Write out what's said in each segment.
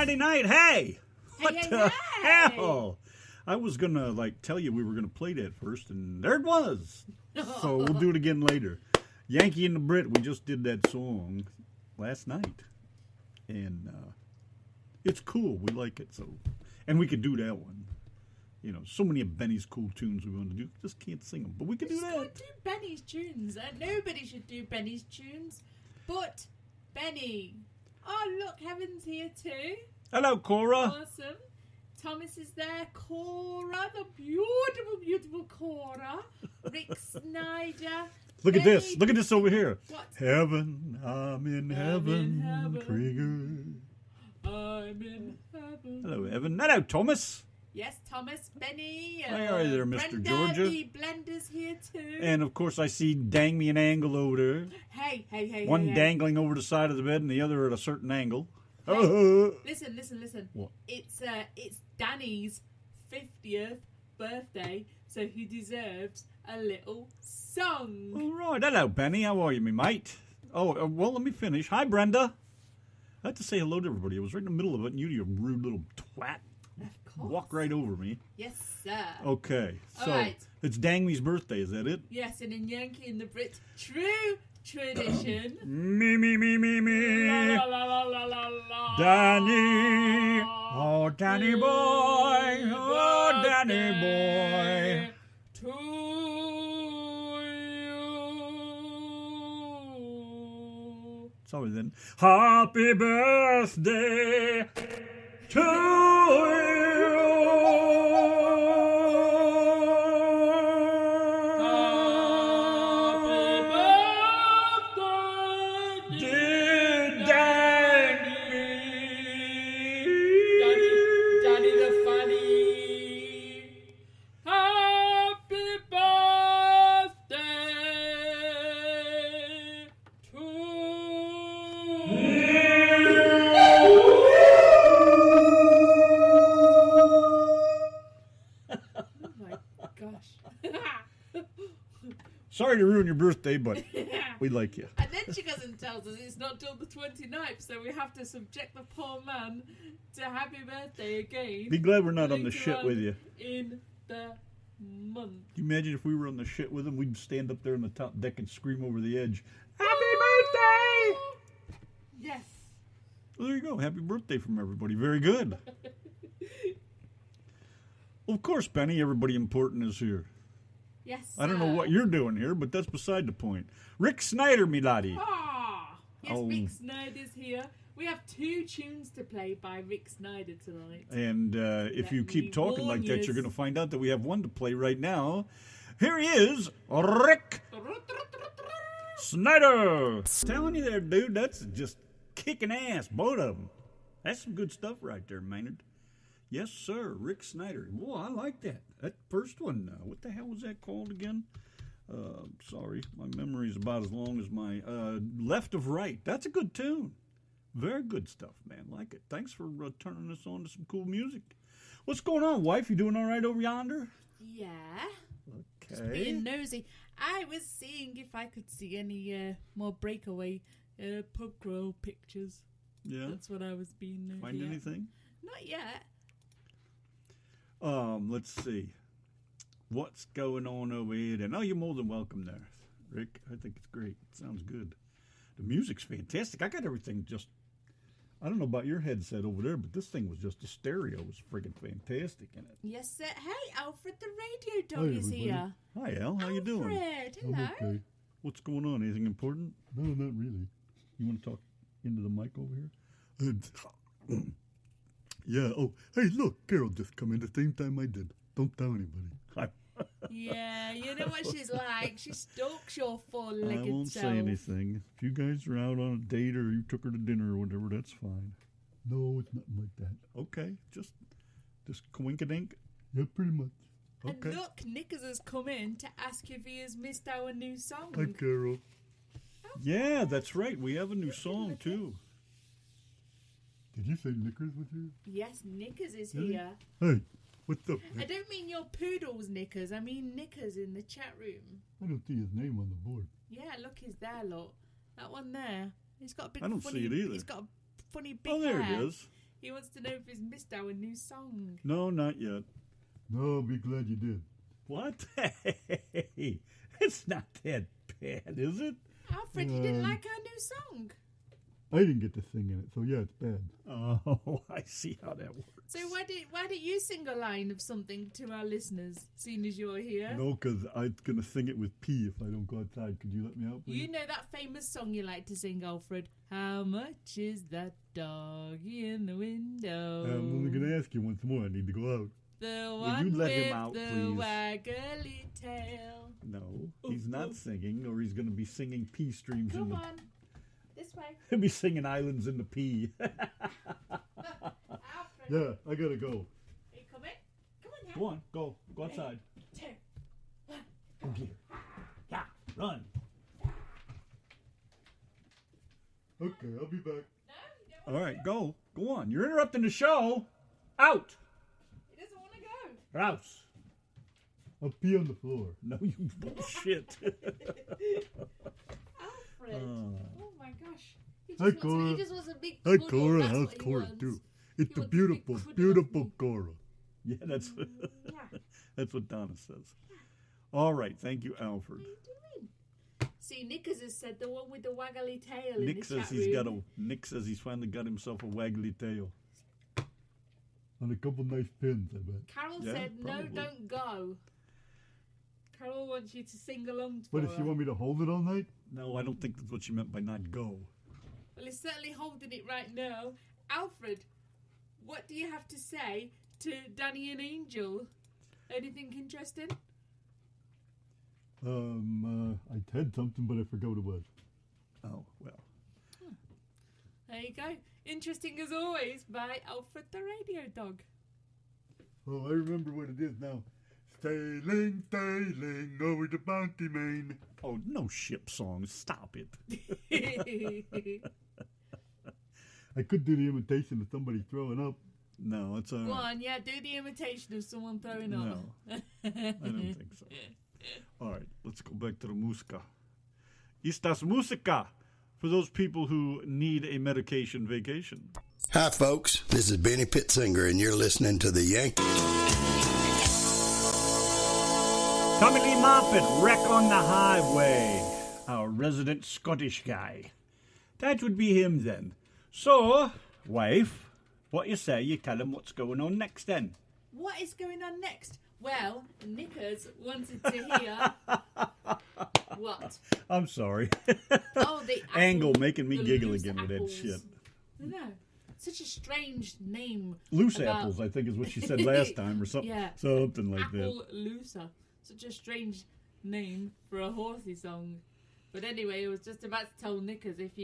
Friday night. Hey! What Hey, the hey. hell? I was going to, tell you we were going to play that first, and there it was. So we'll do it again later. Yanki and the Brit, we just did that song last night. And it's cool. We like it. And we could do that one. You know, so many of Benny's cool tunes we want to do. Just can't sing them. But we could do that. Can't do Benny's tunes. Nobody should do Benny's tunes. But Benny. Oh, look, Heaven's here too. Hello, Cora. Awesome. Thomas is there. Cora, the beautiful, beautiful Cora. Rick Snyder. Look at this. Look at this over here. What? Heaven, I'm in heaven, Krieger. I'm in heaven. Hello, Evan. Hello, Thomas. Yes, Thomas, Benny. How are you there, Mr. Brenda, Georgia? the Blender's here too. And, of course, I see Dang Me an Angle over there. Hey. One hey. dangling over the side of the bed and the other at a certain angle. Listen. What? It's Danny's 50th birthday, so he deserves a little song. All right. Hello, Benny. How are you, me mate? Oh, well, let me finish. Hi, Brenda. I had to say hello to everybody. I was right in the middle of it, and you rude little twat. Of course. Walk right over me. Yes, sir. Okay. So, All right. it's Dang Me's birthday. Is that it? Yes, and in Yankee and the Brit, true tradition. Me. La, la, la, la, la, la. Danny. Oh, Danny boy. Oh, Danny boy. To you. Sorry then. Happy birthday to you. Danny the funny. Happy birthday to Oh my gosh. Sorry to ruin your birthday, but we like you. And then she goes and tells us it's not till the 29th, so we have to subject the poor man to happy birthday again. Be glad we're not on the later shit on with you. in the month. Can you imagine if we were on the shit with him? We'd stand up there on the top deck and scream over the edge, Happy birthday! Yes. Well, there you go. Happy birthday from everybody. Very good. Well, of course, Benny, everybody important is here. Yes. I don't know what you're doing here, but that's beside the point. Rick Snyder, me laddie. Ah, yes, Oh. Rick Snyder's here. We have 2 tunes to play by Rick Snyder tonight. And if Let you me keep talking warn like that, yous. you're going to find out that we have one to play right now. Here he is, Rick Snyder. Telling you there, dude, that's just kicking ass, both of them. That's some good stuff right there, Maynard. Yes, sir, Rick Snyder. Whoa, I like that. That first one, what the hell was that called again? Sorry, my memory's about as long as my Left of Right. That's a good tune. Very good stuff, man. Like it. Thanks for turning us on to some cool music. What's going on, wife? You doing all right over yonder? Yeah. Just Okay. being nosy. I was seeing if I could see any more breakaway pub crawl pictures. Yeah. That's what I was being nosy Find at. anything? Not yet. Let's see. What's going on over here then? Oh, you're more than welcome there, Rick. I think it's great. It sounds good. The music's fantastic. I got everything just... I don't know about your headset over there, but this thing was just a stereo. It was friggin' fantastic in it. Yes, sir. Hey, Alfred, the radio dog is here. Hi, Al. How you doing? Alfred, hello. Okay. What's going on? Anything important? No, not really. You want to talk into the mic over here? Yeah. Oh, hey, look, Carol just come in the same time I did. Don't tell anybody. Yeah, you know what she's like. She stalks your four-legged I won't self. say anything. If you guys are out on a date or you took her to dinner or whatever, that's fine. No, it's nothing like that. Okay, just coinkadink. Yeah, pretty much. Okay. And look, Nickers has come in to ask if he has missed our new song. Hi, Carol. Yeah, that's right. We have a new song too. Did you say Knickers was here? Yes, Nickers is Really? here. Hey, what's up? I don't mean your poodle's Nickers. I mean Nickers in the chat room. I don't see his name on the board. Yeah, look, he's there. Look, that one there. He's got a big. I don't funny, see it either. He's got a funny big Oh, there hair. it is. He wants to know if he's missed our new song. No, not yet. No, I'll be glad you did. What? Hey, it's not that bad, is it? Alfred, you didn't like our new song. I didn't get to sing in it, so yeah, it's bad. Oh, I see how that works. So why did you sing a line of something to our listeners, seeing as you're here? No, because I'm going to sing it with P if I don't go outside. Could you let me out, please? You know that famous song you like to sing, Alfred? How much is that doggy in the window? I'm only going to ask you once more. I need to go out. The one you let with him out, the please? waggly tail. No, he's not singing, or he's going to be singing pea streams. Come on, this way. He'll be singing Islands in the Pea. Alfred, Yeah, I got to go. are you coming? Come on, now. Go on, go outside. 2, 1. Go get her. Yeah, run. Okay, I'll be back. No, you don't All right, go on. You're interrupting the show. Out. He doesn't want to go. Rouse. I'll pee on the floor. No, you bullshit. Alfred. Oh my gosh. He Hi, just, Cora. he just wants a big Hi, cuddle. Cora. That's How's what he Cora, wants. too? He It's the wants a big beautiful, cuddle. beautiful Cora. Yeah, that's Yeah. that's what Donna says. All right, thank you, Alfred. What are you doing? See, Nickers has said the one with the waggly tail Nick in the says chat he's room. Nick says he's finally got himself a waggly tail. And a couple nice pins, I bet. Carol Yeah, said, no, probably. don't go. Carol wants you to sing along to What, her. does she want me to hold it all night? No, I don't think that's what she meant by not go. Well, he's certainly holding it right now. Alfred, what do you have to say to Danny and Angel? Anything interesting? I had something, but I forgot what it was. Oh, well. There you go. Interesting as always by Alfred the Radio Dog. Oh, I remember what it is now. Sailing, sailing over the bounty main. Oh, no ship songs. Stop it. I could do the imitation of somebody throwing up. No, it's Go on, yeah, do the imitation of someone throwing up. No, I don't think so. All right, let's go back to the música. Estas música for those people who need a medication vacation. Hi, folks. This is Benny Pittsinger, and you're listening to the Yanki. Tommy Lee Moffat, Wreck on the Highway, our resident Scottish guy. That would be him then. So, wife, what you say? You tell him what's going on next then. What is going on next? Well, Nickers wanted to hear what? I'm sorry. Oh, the apple, Angle making me the giggle loose again with that apples. shit. I know. Such a strange name. Loose about- apples, I think is what she said last time, or something, Yeah. something like that. Apple Looser. Such a strange name for a horsey song. But anyway, I was just about to tell Nickers if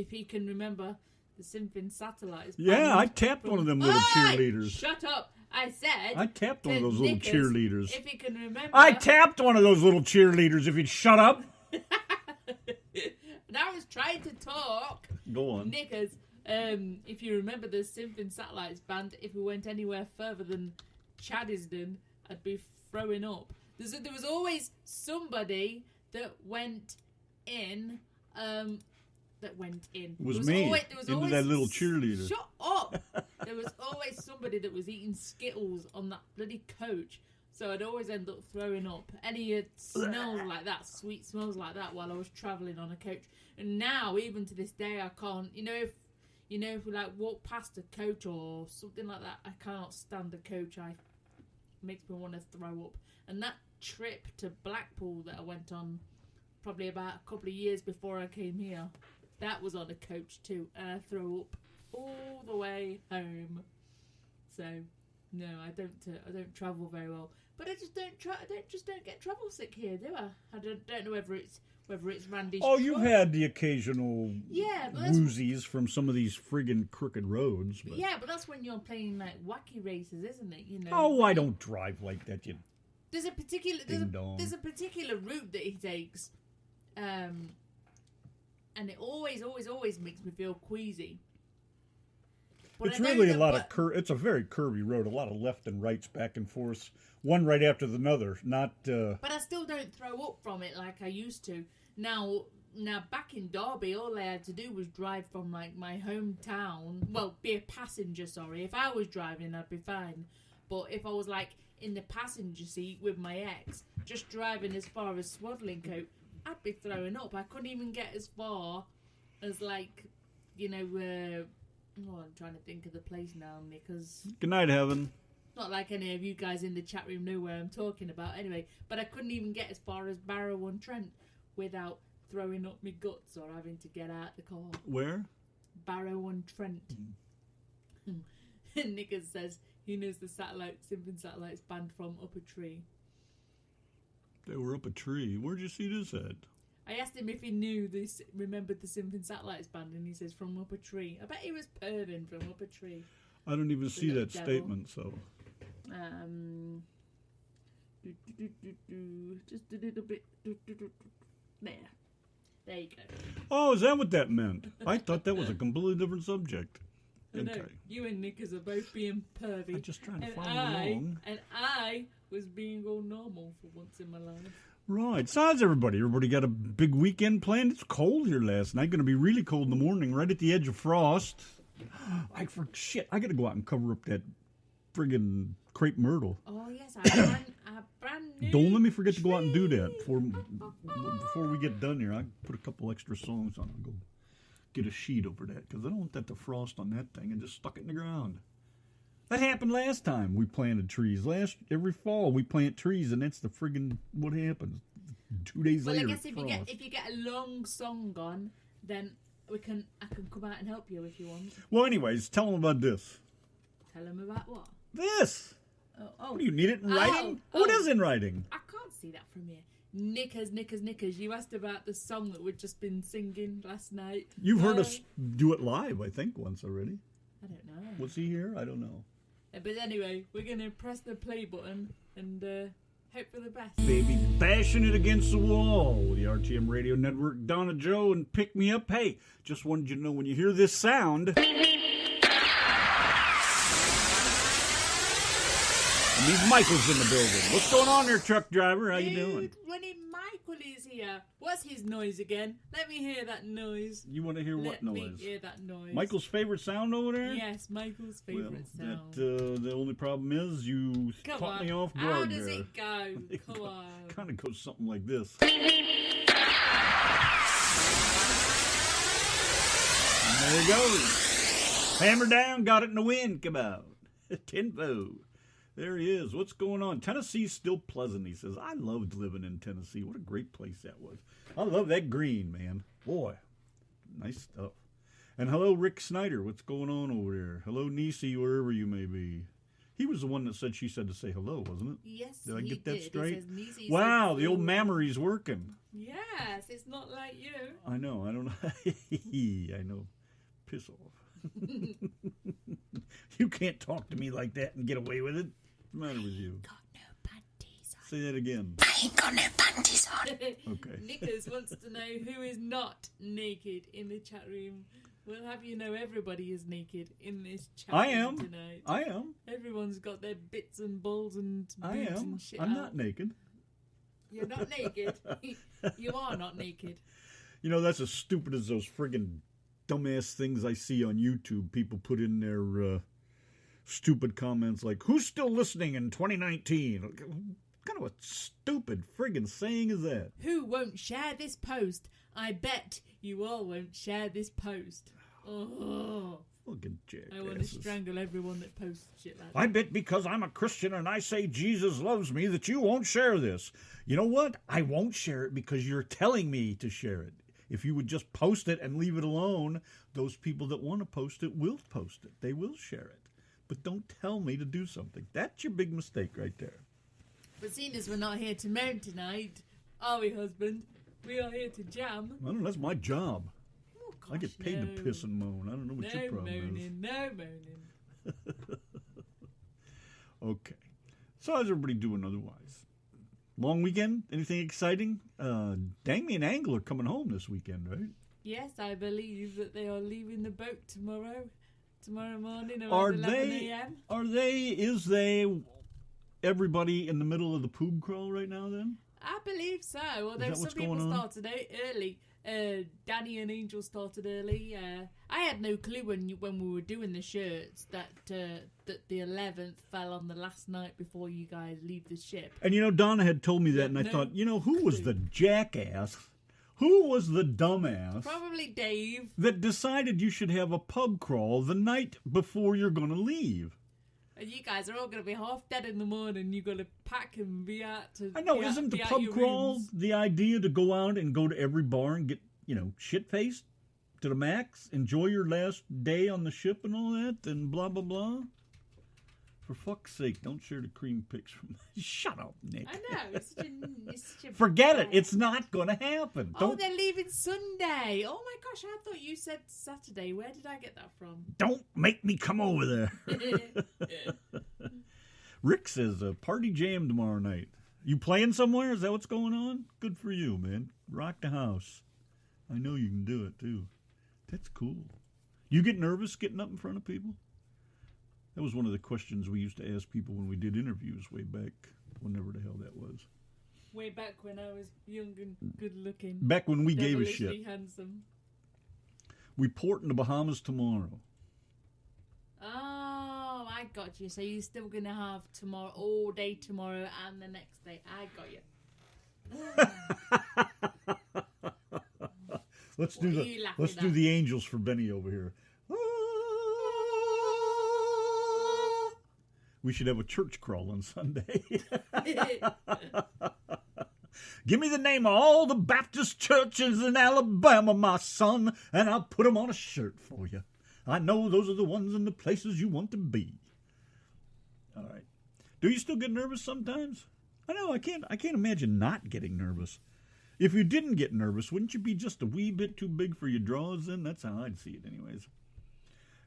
he can remember the Symphon Satellites. Yeah, I tapped one of them little cheerleaders. Shut up! I said. I tapped one of to those little Nickers, cheerleaders. If he can remember. I tapped one of those little cheerleaders. If you'd shut up. And I was trying to talk. Go on. Nickers, if you remember the Symphon Satellites band, if we went anywhere further than Chaddisden, I'd be throwing up. There was always somebody that went in. That went in. It was There me, Always, there was into always that little cheerleader. Shut up! There was always somebody that was eating Skittles on that bloody coach. So I'd always end up throwing up. Any smells like that, sweet smells like that, while I was travelling on a coach. And now, even to this day, I can't. If we like walk past a coach or something like that, I cannot stand a coach. It makes me want to throw up. And that trip to Blackpool that I went on, probably about a couple of years before I came here, that was on a coach too, and I threw up all the way home. So, no, I don't travel very well. But I just don't get travel sick here, do I? I don't know whether it's Randy's. Oh, you've truck. had the occasional Yeah, but that's, woozies from some of these friggin' crooked roads. But... yeah, but that's when you're playing like wacky races, isn't it? Oh, I don't drive like that, you. There's a particular Ding-dong. there's a particular route that he takes, and it always makes me feel queasy. But It's I know really a that lot of it's a very curvy road, a lot of left and rights, back and forth, one right after another. Not. But I still don't throw up from it like I used to. Now Now, back in Derby, all I had to do was drive from, like, my hometown. Well, be a passenger, sorry. If I was driving, I'd be fine. But if I was, like, in the passenger seat with my ex, just driving as far as Swadlincote, I'd be throwing up. I couldn't even get as far as, like, you know, I'm trying to think of the place now, because... Good night, Heaven. Not like any of you guys in the chat room know where I'm talking about. Anyway, but I couldn't even get as far as Barrow-on-Trent without throwing up my guts or having to get out the car. Where? Barrow-on-Trent. And Nickers says he knows the Simpson Satellites band from Up a Tree. They were up a tree. Where'd you see this at? I asked him if he remembered the Simpson Satellites band, and he says from Up a Tree. I bet he was perving from Up a Tree. I don't even see that devil. statement, so... Just a little bit. There you go. Oh, is that what that meant? I thought that was a completely different subject. I know. You and Nickers are both being pervy. I'm just trying to follow along. And I was being all normal for once in my life. Right. So how's everybody? Everybody got a big weekend planned? It's cold here last night. Going to be really cold in the morning, right at the edge of frost. I got to go out and cover up that friggin' crepe myrtle. Oh, yes. I brand new. Don't let me forget to go out and do that before we get done here. I put a couple extra songs on and go get a sheet over that because I don't want that to frost on that thing and just stuck it in the ground. That happened last time we planted trees. Every fall we plant trees and that's the friggin' what happens. 2 days later. Well, I guess if you get a long song on, then I can come out and help you if you want. Well, anyways, tell them about this. Tell them about what? This. Oh. Do you need it in writing? What is in writing? I can't see that from here. Knickers. You asked about the song that we'd just been singing last night. You've heard us do it live, I think, once already. I don't know. Was he here? I don't know. But anyway, we're going to press the play button and hope for the best. Baby, bashing it against the wall. The RTM Radio Network, Donna Joe, and Pick Me Up. Hey, just wanted you to know when you hear this sound... It means Michael's in the building. What's going on there, truck driver? How you doing? Running Michael is here. What's his noise again? Let me hear that noise. You want to hear what noise? Let me hear that noise. Michael's favorite sound over there? Yes, Michael's favorite sound. The only problem is you caught me off guard. How does it go? Come on. Kind of goes something like this. And there it goes. Hammer down, got it in the wind. Come on. Tempo. There he is. What's going on? Tennessee's still pleasant, he says. I loved living in Tennessee. What a great place that was. I love that green, man. Boy, nice stuff. And hello, Rick Snyder. What's going on over there? Hello, Niecy, wherever you may be. He was the one that said she said to say hello, wasn't it? Yes, did I get that did. straight? Says, wow, the old mammary's working. Yes, it's not like you. I know. I don't know. I know. Piss off. You can't talk to me like that and get away with it. What's the matter with you? Got no panties on. Say that again. I ain't got no panties on. Okay. Nickers wants to know who is not naked in the chat room. We'll have you know everybody is naked in this chat room tonight. I am. Everyone's got their bits and balls and boobs and shit I'm out. not naked. You're not naked. You are not naked. You know, that's as stupid as those friggin' dumbass things I see on YouTube. People put in their stupid comments like, who's still listening in 2019? What kind of a stupid friggin' saying is that? Who won't share this post? I bet you all won't share this post. Oh, Fucking jackasses. I want to strangle everyone that posts shit like that. I bet because I'm a Christian and I say Jesus loves me that you won't share this. You know what? I won't share it because you're telling me to share it. If you would just post it and leave it alone, those people that want to post it will post it. They will share it. But don't tell me to do something. That's your big mistake right there. But seeing as we're not here to moan tonight, are we, husband? We are here to jam. I don't know, that's my job. Oh, gosh, I get paid to piss and moan. I don't know what your problem is. No moaning. Okay. So how's everybody doing otherwise? Long weekend? Anything exciting? Damien Angle are coming home this weekend, right? Yes, I believe that they are leaving the boat tomorrow morning around 11 a.m. Is they everybody in the middle of the poob crawl right now then? I believe so. Although some what's people going on? started out early. Danny and Angel started early. I had no clue when we were doing the shirts that the 11th fell on the last night before you guys leave the ship. And Donna had told me that, and I thought, who was the jackass? Who was the dumbass? Probably Dave. That decided you should have a pub crawl the night before you're going to leave. And you guys are all going to be half dead in the morning. You're going to pack and be out to. I know, isn't the pub crawl the idea to go out and go to every bar and get, shit-faced to the max? Enjoy your last day on the ship and all that and blah, blah, blah? For fuck's sake, don't share the cream pics from... Shut up, Nick. I know. It's such a Forget it. It's not going to happen. They're leaving Sunday. Oh, my gosh. I thought you said Saturday. Where did I get that from? Don't make me come over there. Rick says, party jam tomorrow night. You playing somewhere? Is that what's going on? Good for you, man. Rock the house. I know you can do it, too. That's cool. You get nervous getting up in front of people? That was one of the questions we used to ask people when we did interviews way back, whenever the hell that was. Way back when I was young and good-looking. Back when we gave a shit. Handsome. We port in the Bahamas tomorrow. Oh, I got you. So you're still going to have tomorrow, all day tomorrow and the next day. I got you. Let's do the angels for Benny over here. We should have a church crawl on Sunday. Give me the name of all the Baptist churches in Alabama, my son, and I'll put them on a shirt for you. I know those are the ones in the places you want to be. All right. Do you still get nervous sometimes? I know, I can't imagine not getting nervous. If you didn't get nervous, wouldn't you be just a wee bit too big for your draws then? That's how I'd see it anyways.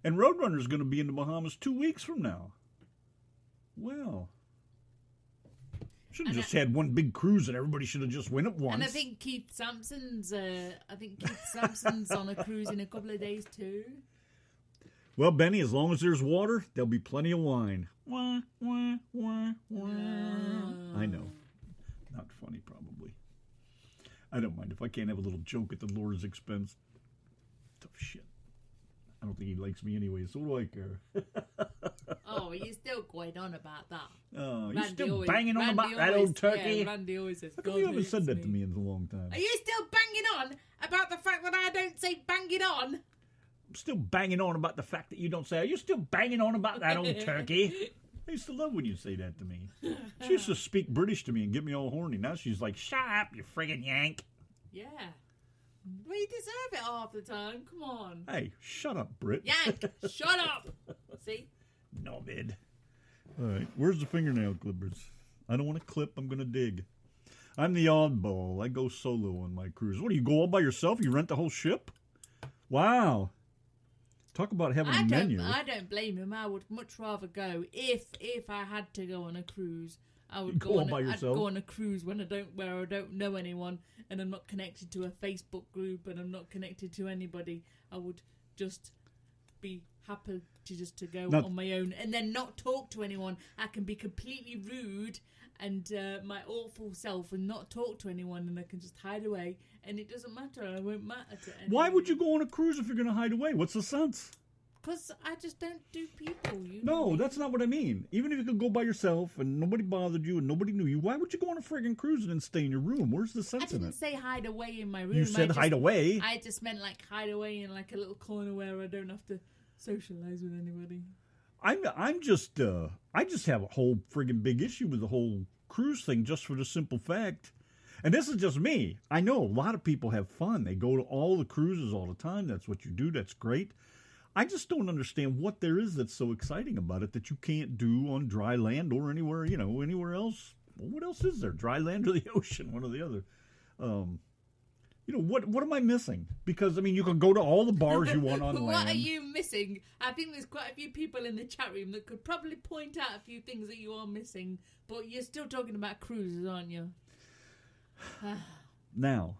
And Roadrunner's going to be in the Bahamas 2 weeks from now. Well, should have just had one big cruise and everybody should have just went at once. And I think Keith Sampson's on a cruise in a couple of days too. Well, Benny, as long as there's water, there'll be plenty of wine. Wah, wah, wah, wah. I know. Not funny, probably. I don't mind if I can't have a little joke at the Lord's expense. Tough shit. I don't think he likes me anyway, so what do I care? Oh, you're still going on about that. Oh, you're still banging on about that old turkey? Yeah, Randy always says, how come you haven't said that to me in a long time? Are you still banging on about the fact that I don't say banging on? I'm still banging on about the fact that you don't say, are you still banging on about that old turkey? I used to love when you say that to me. She used to speak British to me and get me all horny. Now she's like, shut up, you friggin' Yank. Yeah. Well, you deserve it half the time. Come on. Hey, shut up, Brit. Yank, shut up. See? No, bid. All right, where's the fingernail clippers? I don't want to clip. I'm going to dig. I'm the oddball. I go solo on my cruise. What, do you go all by yourself? You rent the whole ship? Wow. Talk about having a menu. I don't blame him. I would much rather go if I had to go on a cruise. I would go on a cruise where I don't know anyone and I'm not connected to a Facebook group and I'm not connected to anybody. I would just be happy to go on my own and then not talk to anyone. I can be completely rude and my awful self and not talk to anyone and I can just hide away and it doesn't matter. I won't matter to anyone. Why would you go on a cruise if you're going to hide away? What's the sense? Because I just don't do people. No, that's not what I mean. Even if you could go by yourself and nobody bothered you and nobody knew you, why would you go on a friggin' cruise and then stay in your room? Where's the sense in it? I didn't say hide away in my room. You said hide away. I just meant like hide away in like a little corner where I don't have to socialize with anybody. I just have a whole friggin' big issue with the whole cruise thing just for the simple fact. And this is just me. I know a lot of people have fun. They go to all the cruises all the time. That's what you do. That's great. I just don't understand what there is that's so exciting about it that you can't do on dry land or anywhere, anywhere else. Well, what else is there? Dry land or the ocean, one or the other. What am I missing? Because, you can go to all the bars you want on land. What are you missing? I think there's quite a few people in the chat room that could probably point out a few things that you are missing. But you're still talking about cruises, aren't you? Now,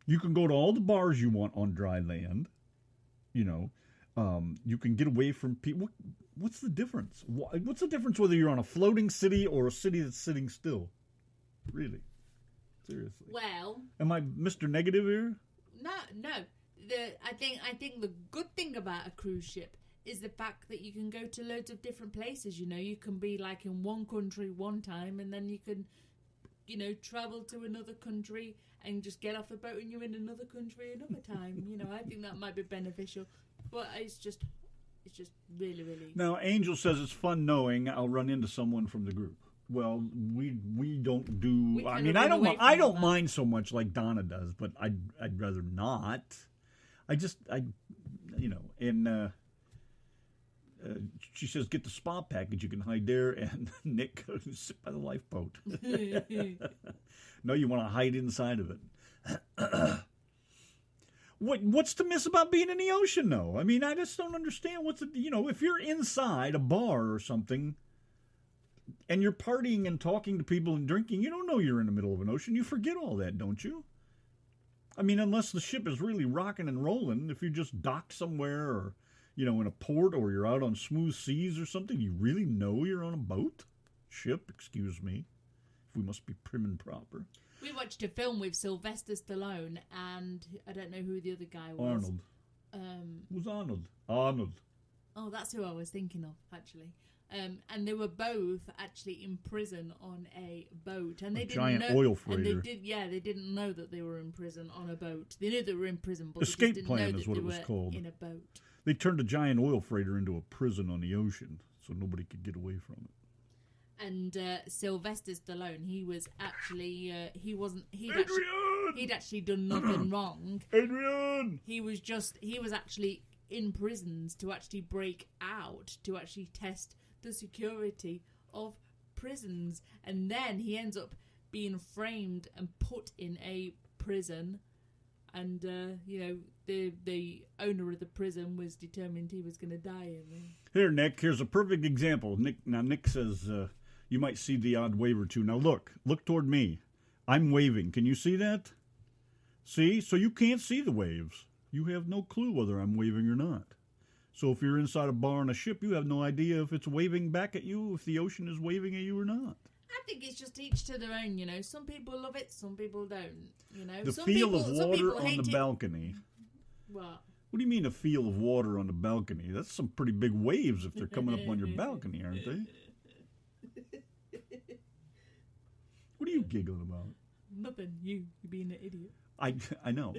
you can go to all the bars you want on dry land, you can get away from people. What's the difference? What's the difference whether you're on a floating city or a city that's sitting still? Really? Seriously. Well. Am I Mr. Negative here? No. I think the good thing about a cruise ship is the fact that you can go to loads of different places. You know, you can be like in one country one time, and then you can, you know, travel to another country and just get off the boat and you're in another country another time. You know, I think that might be beneficial, but it's just really, really. Now, Angel says it's fun knowing I'll run into someone from the group. Well, we don't do. I mean, I don't mind so much like Donna does, but I'd rather not. And she says get the spa package. You can hide there, and Nick goes sit by the lifeboat. No, you want to hide inside of it. What's to miss about being in the ocean, though? I mean, I just don't understand if you're inside a bar or something and you're partying and talking to people and drinking, you don't know you're in the middle of an ocean. You forget all that, don't you? I mean, unless the ship is really rocking and rolling, if you just dock somewhere or, in a port or you're out on smooth seas or something, you really know you're on a boat? Ship, excuse me. If we must be prim and proper. We watched a film with Sylvester Stallone and I don't know who the other guy was. Arnold. Who's Arnold? Arnold. Oh, that's who I was thinking of, actually. And they were both actually in prison on a boat, and they didn't know. Oil freighter. And they didn't know that they were in prison on a boat. They knew they were in prison, but Escape they just plan didn't know is that what they it was were called. in a boat. They turned a giant oil freighter into a prison on the ocean, so nobody could get away from it. And Sylvester Stallone, he was actually he'd actually done nothing wrong. Adrian, he was actually in prisons to actually break out, to actually test the security of prisons, and then he ends up being framed and put in a prison, and the owner of the prison was determined he was going to die in there. Here, Nick, here's a perfect example. Nick says you might see the odd wave or two. Now look toward me. I'm waving. Can you see that? See? So you can't see the waves. You have no clue whether I'm waving or not. So if you're inside a bar on a ship, you have no idea if it's waving back at you, if the ocean is waving at you or not. I think it's just each to their own, Some people love it, some people don't, The feel of water on the balcony. What? What do you mean a feel of water on the balcony? That's some pretty big waves if they're coming up on your balcony, aren't they? What are you giggling about? Nothing. You being an idiot. I know.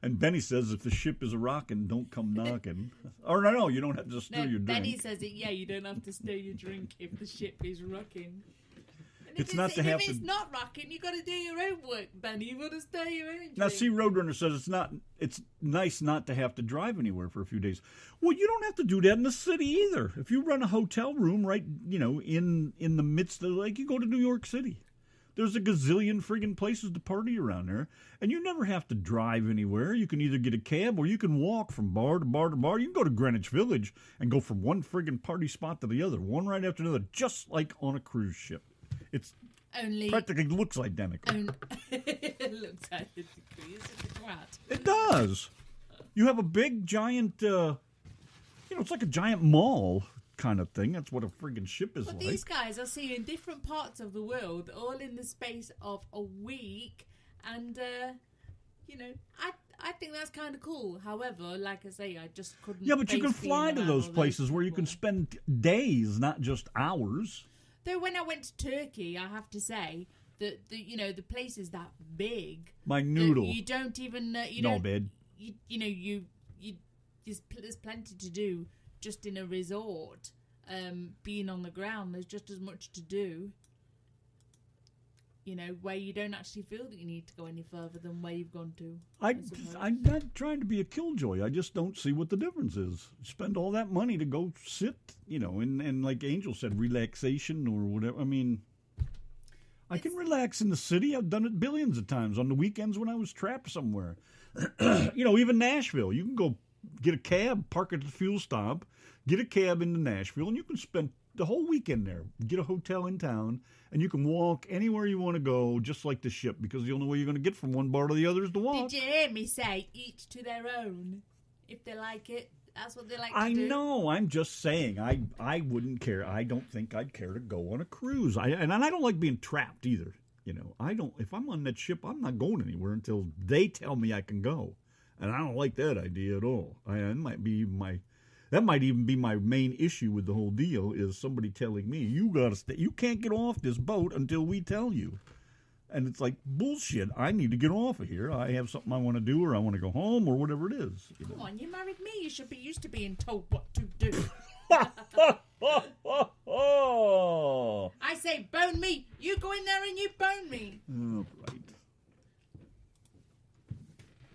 And Benny says if the ship is a-rockin', don't come knocking. Or no, you don't have to stir your drink. Benny says it, you don't have to stir your drink if the ship is rocking. And If it's not rocking, you got to do your own work, Benny. You got to stir your own drink. Now, see, Roadrunner says it's nice not to have to drive anywhere for a few days. Well, you don't have to do that in the city either. If you run a hotel room right, in the midst of, like, you go to New York City. There's a gazillion friggin' places to party around there, and you never have to drive anywhere. You can either get a cab or you can walk from bar to bar to bar. You can go to Greenwich Village and go from one friggin' party spot to the other, one right after another, just like on a cruise ship. It's practically looks identical. It looks identical. It's just a twat. It does. You have a big, giant, it's like a giant mall kind of thing. That's what a friggin' ship is but like. These guys are seeing different parts of the world all in the space of a week, and I think that's kind of cool. However, like I say, I just couldn't. Yeah, but you can fly to those places where you can spend days, not just hours. Though when I went to Turkey, I have to say that the place is that big. My noodle. You don't even bed. There's plenty to do. Just in a resort, being on the ground, there's just as much to do, where you don't actually feel that you need to go any further than where you've gone to. I'm not trying to be a killjoy. I just don't see what the difference is. Spend all that money to go sit, and like Angel said, relaxation or whatever. I mean, I can relax in the city. I've done it billions of times on the weekends when I was trapped somewhere. Even Nashville. You can go get a cab, park at the fuel stop, get a cab into Nashville, and you can spend the whole weekend there. Get a hotel in town, and you can walk anywhere you want to go, just like the ship, because the only way you're going to get from one bar to the other is to walk. Did you hear me say each to their own? If they like it, that's what they like to do. I know. I'm just saying. I wouldn't care. I don't think I'd care to go on a cruise. And I don't like being trapped either. You know, I don't. If I'm on that ship, I'm not going anywhere until they tell me I can go, and I don't like that idea at all. That might even be my main issue with the whole deal is somebody telling me you gotta stay. You can't get off this boat until we tell you. And it's like, bullshit, I need to get off of here. I have something I want to do, or I want to go home, or whatever it is. You know? Come on, you married me. You should be used to being told what to do. I say, bone me. You go in there and you bone me. Oh, right.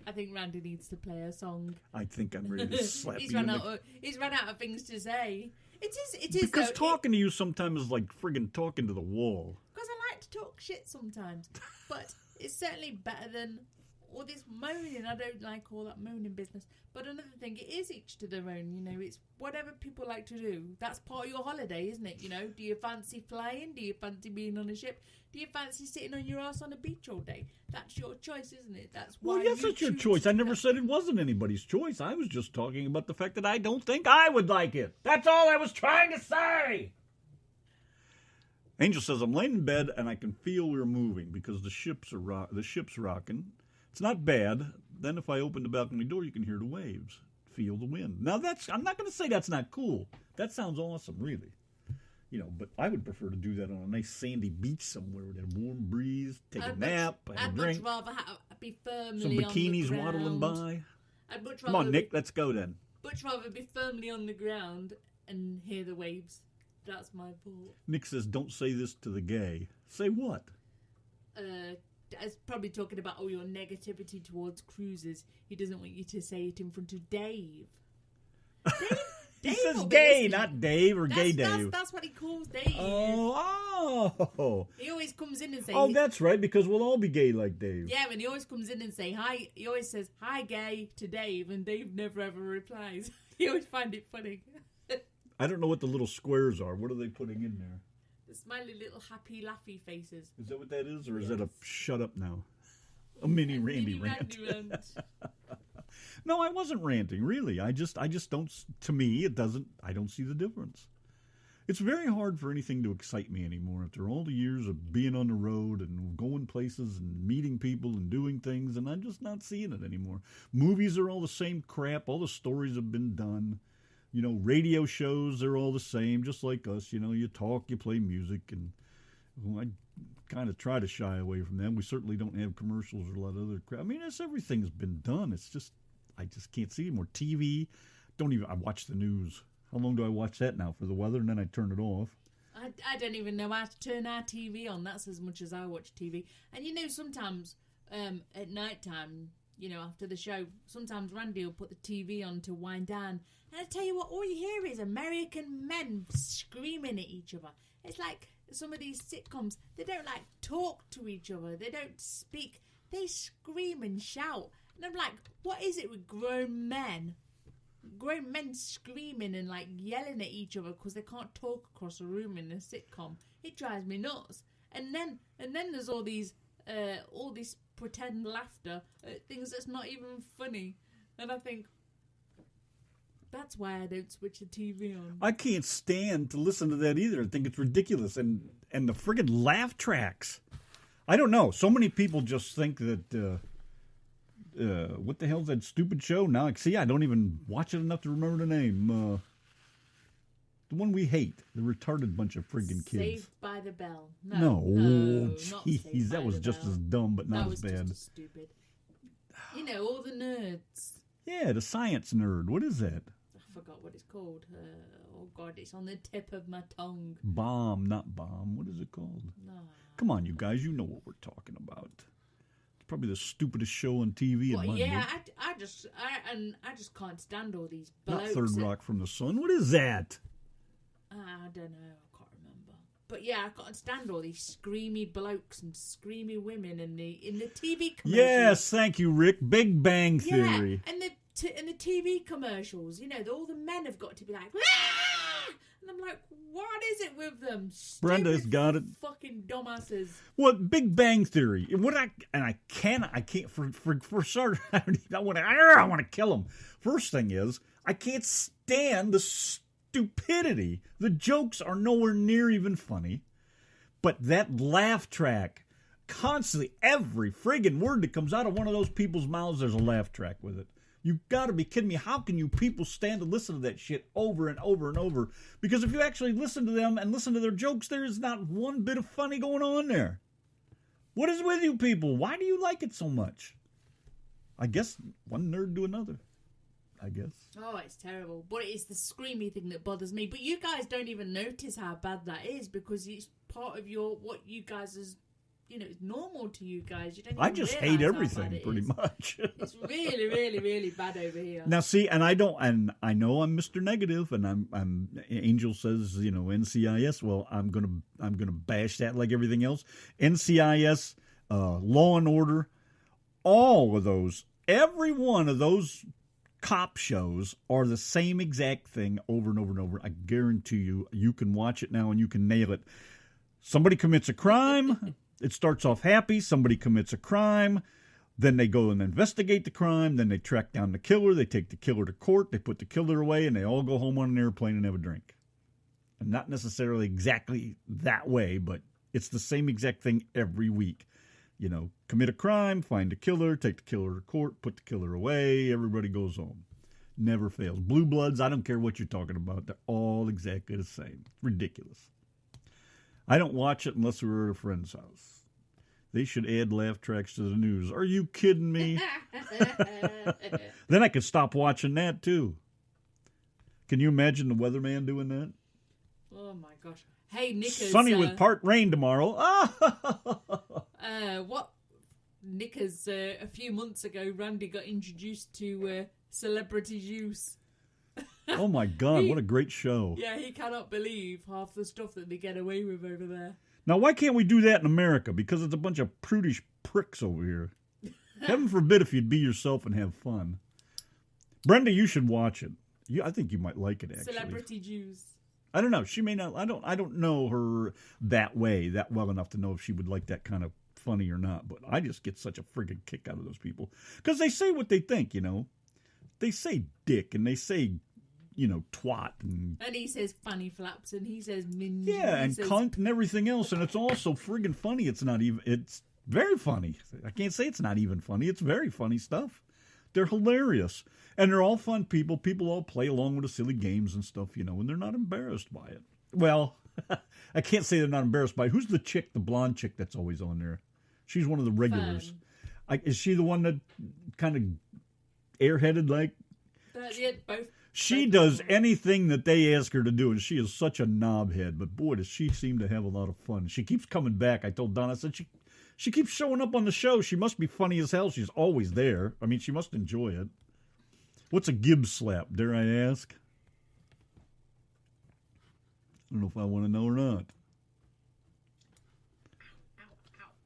I think Randy needs to play a song. I think I'm ready to slap He's you. run out of things to say. It is. Because though, talking to you sometimes is like friggin' talking to the wall. Because I like to talk shit sometimes. But it's certainly better than all this moaning. I don't like all that moaning business. But another thing, it is each to their own. You know, it's whatever people like to do. That's part of your holiday, isn't it? You know, do you fancy flying? Do you fancy being on a ship? Do you fancy sitting on your ass on a beach all day? That's your choice, isn't it? That's why. Well, yes, it's your choice. I never said it wasn't anybody's choice. I was just talking about the fact that I don't think I would like it. That's all I was trying to say. Angel says, I'm laying in bed and I can feel we're moving because the ship's rocking. It's not bad. Then if I open the balcony door, you can hear the waves, feel the wind. Now, I'm not going to say that's not cool. That sounds awesome, really. You know, but I would prefer to do that on a nice sandy beach somewhere with a warm breeze, take a nap, have a drink. I'd much rather be firmly some bikinis on the ground. waddling by. I'd much Come rather on, Nick, let's go then. Much rather be firmly on the ground and hear the waves. That's my thought. Nick says, don't say this to the gay. Say what? It's probably talking about all your negativity towards cruises. He doesn't want you to say it in front of Dave. He says gay, not Dave or gay Dave. That's what he calls Dave. Oh. He always comes in and says... Oh, that's right, because we'll all be gay like Dave. Yeah, and he always comes in and say hi. He always says, hi, gay, to Dave, and Dave never ever replies. You always find it funny. I don't know what the little squares are. What are they putting in there? The smiley little happy laughy faces. Is that what that is, or is that a shut up now? A mini Randy rant. No, I wasn't ranting, really. I just don't, to me, I don't see the difference. It's very hard for anything to excite me anymore after all the years of being on the road and going places and meeting people and doing things, and I'm just not seeing it anymore. Movies are all the same crap. All the stories have been done. You know, radio shows, they're all the same, just like us. You know, you talk, you play music, and I kind of try to shy away from them. We certainly don't have commercials or a lot of other crap. I mean, everything's been done. It's just, I just can't see anymore. TV, I watch the news. How long do I watch that now? For the weather, and then I turn it off. I don't even know how to turn our TV on. That's as much as I watch TV. And you know, sometimes at night time, you know, after the show, sometimes Randy will put the TV on to wind down. And I tell you what, all you hear is American men screaming at each other. It's like some of these sitcoms, they don't like talk to each other. They don't speak. They scream and shout. And I'm like, what is it with grown men? Grown men screaming and like yelling at each other because they can't talk across a room in a sitcom. It drives me nuts. And then there's all this pretend laughter at things that's not even funny. And I think, that's why I don't switch the TV on. I can't stand to listen to that either. I think it's ridiculous. And the friggin' laugh tracks. I don't know. So many people just think that, what the hell's that stupid show? Now, see, I don't even watch it enough to remember the name. The one we hate. The retarded bunch of friggin' kids. Saved by the Bell. No, not geez, Saved that by was the just Bell. as dumb, but not That as was bad. just as stupid. You know, all the nerds. Yeah, the science nerd. What is that? I forgot what it's called. Oh, God, it's on the tip of my tongue. Bomb, not bomb. What is it called? No. Come on, you guys. You know what we're talking about. It's probably the stupidest show on TV Well, in my yeah, book. I just can't stand all these Not blokes. Third Rock from the Sun. What is that? I don't know. I can't remember. But yeah, I can't stand all these screamy blokes and screamy women in the TV commercials. Yes, thank you, Rick. Big Bang Yeah, Theory. and the TV commercials, you know, all the men have got to be like, "Wah!" And I'm like, what is it with them? Brenda's Stupid got it. Fucking dumbasses. What Big Bang Theory? I can't for starters. I want to kill him. First thing is, I can't stand the stupidity. The jokes are nowhere near even funny, but that laugh track constantly, every friggin' word that comes out of one of those people's mouths, there's a laugh track with it. You gotta be kidding me. How can you people stand to listen to that shit over and over and over? Because if you actually listen to them and listen to their jokes, there is not one bit of funny going on there. What is with you people? Why do you like it so much? I guess one nerd to another. I guess. Oh, it's terrible. But it's the screamy thing that bothers me. But you guys don't even notice how bad that is because it's part of what you guys is, it's normal to you guys. You don't even I just hate everything pretty much. It's really, really, really bad over here. Now, see, and I know I'm Mr. Negative, and I'm Angel says, NCIS. Well, I'm gonna bash that like everything else. NCIS, Law and Order, all of those, every one of those cop shows are the same exact thing over and over and over. I guarantee you, you can watch it now and you can nail it. Somebody commits a crime. It starts off happy. Somebody commits a crime. Then they go and investigate the crime. Then they track down the killer. They take the killer to court. They put the killer away, and they all go home on an airplane and have a drink. And not necessarily exactly that way, but it's the same exact thing every week. Commit a crime, find a killer, take the killer to court, put the killer away, everybody goes home. Never fails. Blue Bloods, I don't care what you're talking about. They're all exactly the same. Ridiculous. I don't watch it unless we're at a friend's house. They should add laugh tracks to the news. Are you kidding me? Then I could stop watching that, too. Can you imagine the weatherman doing that? Oh, my gosh. Hey, Nickers. Sunny with part rain tomorrow. What? Nickers, a few months ago, Randy got introduced to Celebrity Juice. Oh, my God. What a great show. Yeah, he cannot believe half the stuff that they get away with over there. Now, why can't we do that in America? Because it's a bunch of prudish pricks over here. Heaven forbid if you'd be yourself and have fun. Brenda, you should watch it. I think you might like it, actually. Celebrity Juice. I don't know. She may not. I don't know her that well enough to know if she would like that kind of funny or not. But I just get such a friggin' kick out of those people because they say what they think. They say dick and they say, twat and he says funny flaps and he says minge. Yeah, and cunt and everything else, and it's all so friggin' funny. It's not even. It's very funny. I can't say it's not even funny. It's very funny stuff. They're hilarious. And they're all fun people. People all play along with the silly games and stuff, and they're not embarrassed by it. Well, I can't say they're not embarrassed by it. Who's the chick, the blonde chick that's always on there? She's one of the regulars. Is she the one that kind of airheaded like? Yeah, both. She does anything that they ask her to do, and she is such a knobhead. But boy, does she seem to have a lot of fun. She keeps coming back. I told Donna, I said, she keeps showing up on the show. She must be funny as hell. She's always there. I mean, she must enjoy it. What's a Gibbs slap, dare I ask? I don't know if I want to know or not.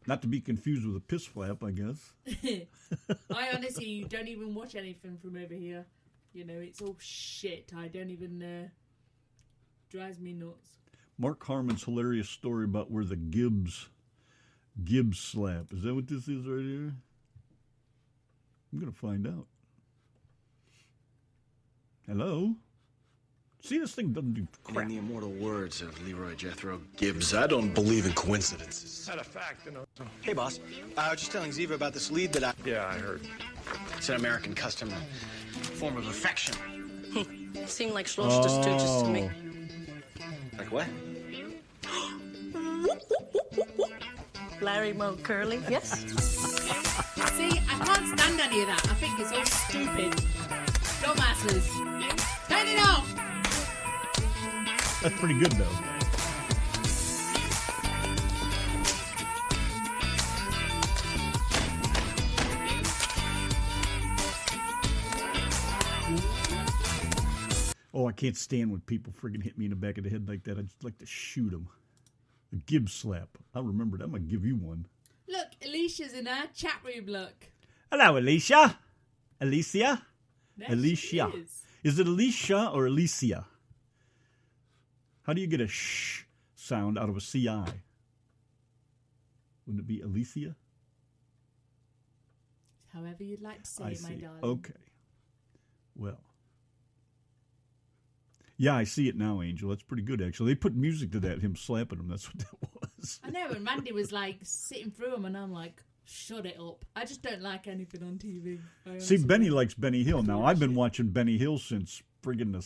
Not to be confused with a piss flap, I guess. I honestly don't even watch anything from over here. It's all shit. I don't even... drives me nuts. Mark Harmon's hilarious story about where the Gibbs slap. Is that what this is right here? I'm going to find out. Hello? See, this thing doesn't do crap. In the immortal words of Leroy Jethro Gibbs, I don't believe in coincidences. Is that a fact, Hey, boss. I was just telling Ziva about this lead that I... Yeah, I heard. It's an American custom, a form of affection. Seemed like Schloss the Stooges to me. Like what? Larry Moe Curly, yes? See, I can't stand any of that. I think it's all stupid. Dumbasses. Turn it off! That's pretty good, though. Oh, I can't stand when people friggin' hit me in the back of the head like that. I just like to shoot them. A Gibbs slap. I remember that. I'm going to give you one. Look, Alicia's in our chat room, look. Hello, Alicia. Alicia? There Alicia. she is. Is it Alicia or Alicia? How do you get a sh sound out of a CI? Wouldn't it be Alicia? However you'd like to say I it, see. my darling. Okay. Well. Yeah, I see it now, Angel. That's pretty good, actually. They put music to that, him slapping him. That's what that was. was. I know, and Randy was like sitting through them, and I'm like, shut it up. I just don't like anything on TV. See, Benny likes Benny Hill. Now, I've been watching Benny Hill since friggin' the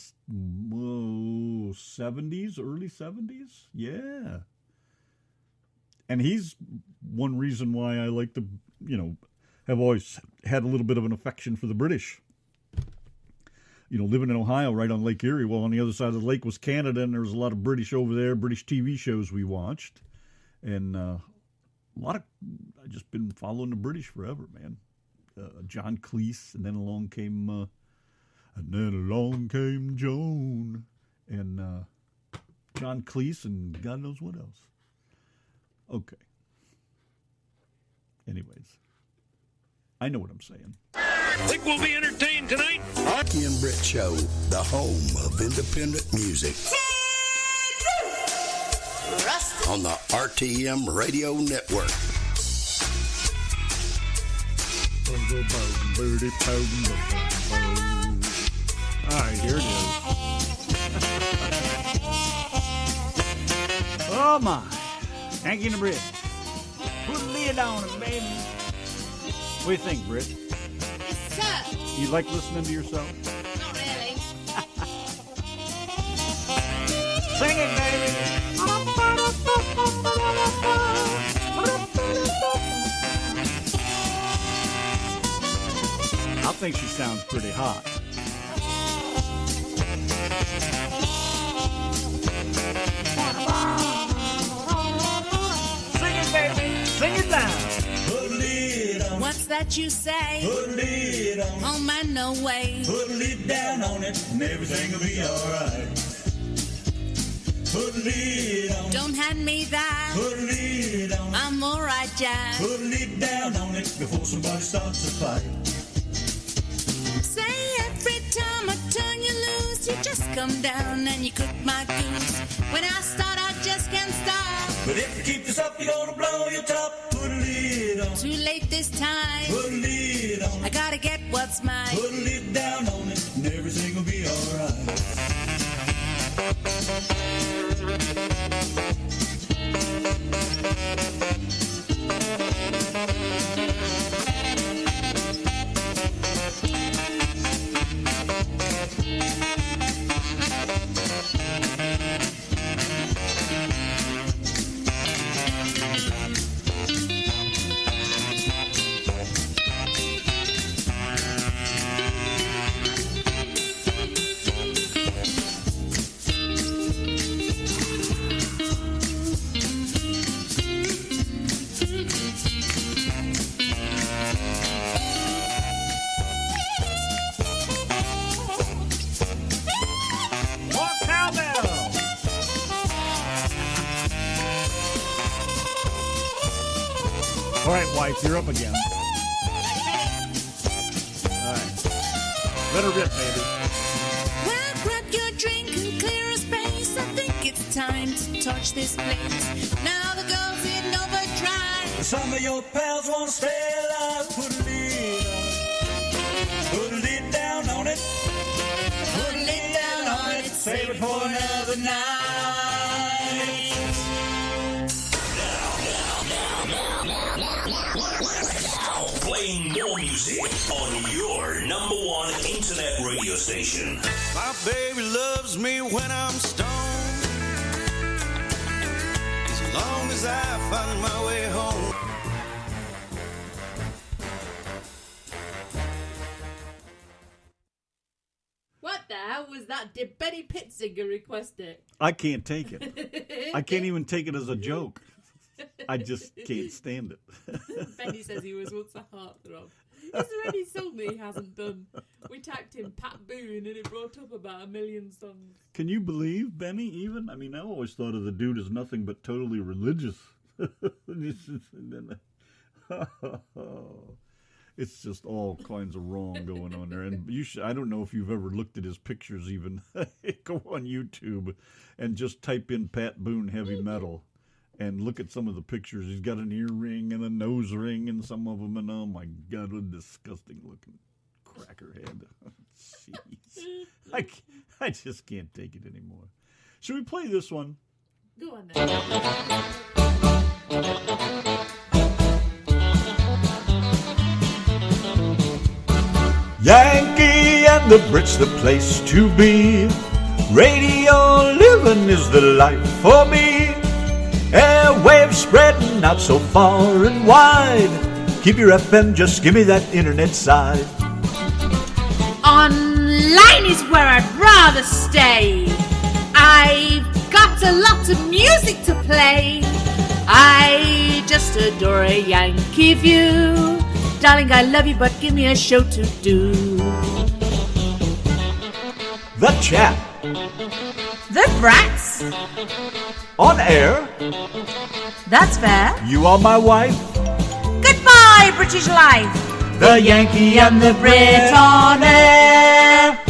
70s, early 70s. Yeah. And he's one reason why I like to, have always had a little bit of an affection for the British. Living in Ohio right on Lake Erie. Well, on the other side of the lake was Canada, and there was a lot of British over there, British TV shows we watched. And I've just been following the British forever, man. John Cleese, and then along came Joan, and John Cleese, and God knows what else. Okay. Anyways, I know what I'm saying. Think we'll be entertained tonight? Yanki and Brit Show, the home of independent music. On the RTM Radio Network. All right, here it is. Oh, my. Yanki and the Brit. Put a lid on it, baby. What do you think, Brit? Yes, sir. You like listening to yourself? Not really. Sing it, baby. I think she sounds pretty hot. Sing it, baby. Sing it down. What's that you say? Put a lid on it. Oh, man, no way. Put a lid down on it, and everything will be alright. Put a lid on it. Don't hand me that. Put a lid on it. I'm alright, Jack. Put a lid down on it before somebody starts a fight. Say every time I turn you loose, you just come down and you cook my goose. When I start, I just can't stop. But if you keep this up, you're gonna blow your top. Put a lid on it. Too late this time. Put a lid on it. I gotta get what's mine. Put a lid down on it, and everything will be alright. All right, wife, you're up again. All right. Let her rip, baby. Well, grab your drink and clear a space. I think it's time to touch this place. Now the girl's in overdrive. Some of your pals wanna stay alive. Put a lid on it. Put a lid down on it. Put a lid down on it. Save it for another night. Now playing more music on your #1 internet radio station. My baby loves me when I'm stoned, as long as I find my way home. What the hell was that? Did Benny Pitzinger request it? I can't take it. I can't even take it as a joke. I just can't stand it. Benny says he was once a heartthrob. Is there any song that he hasn't done? We typed in Pat Boone and it brought up about 1 million songs. Can you believe Benny even? I mean, I always thought of the dude as nothing but totally religious. It's just all kinds of wrong going on there. And I don't know if you've ever looked at his pictures even. Go on YouTube and just type in Pat Boone heavy metal. And look at some of the pictures. He's got an earring and a nose ring and some of them. And oh, my God, what a disgusting-looking crackerhead. Jeez. I just can't take it anymore. Should we play this one? Go on then. Yankee and the Brit's the place to be. Radio living is the life for me. Airwaves spreading out so far and wide. Keep your FM, just give me that internet side. Online is where I'd rather stay. I've got a lot of music to play. I just adore a Yankee view. Darling, I love you, but give me a show to do. The Chat. The Brats. On air. That's fair. You are my wife. Goodbye, British life. The Yankee and the Brit on air.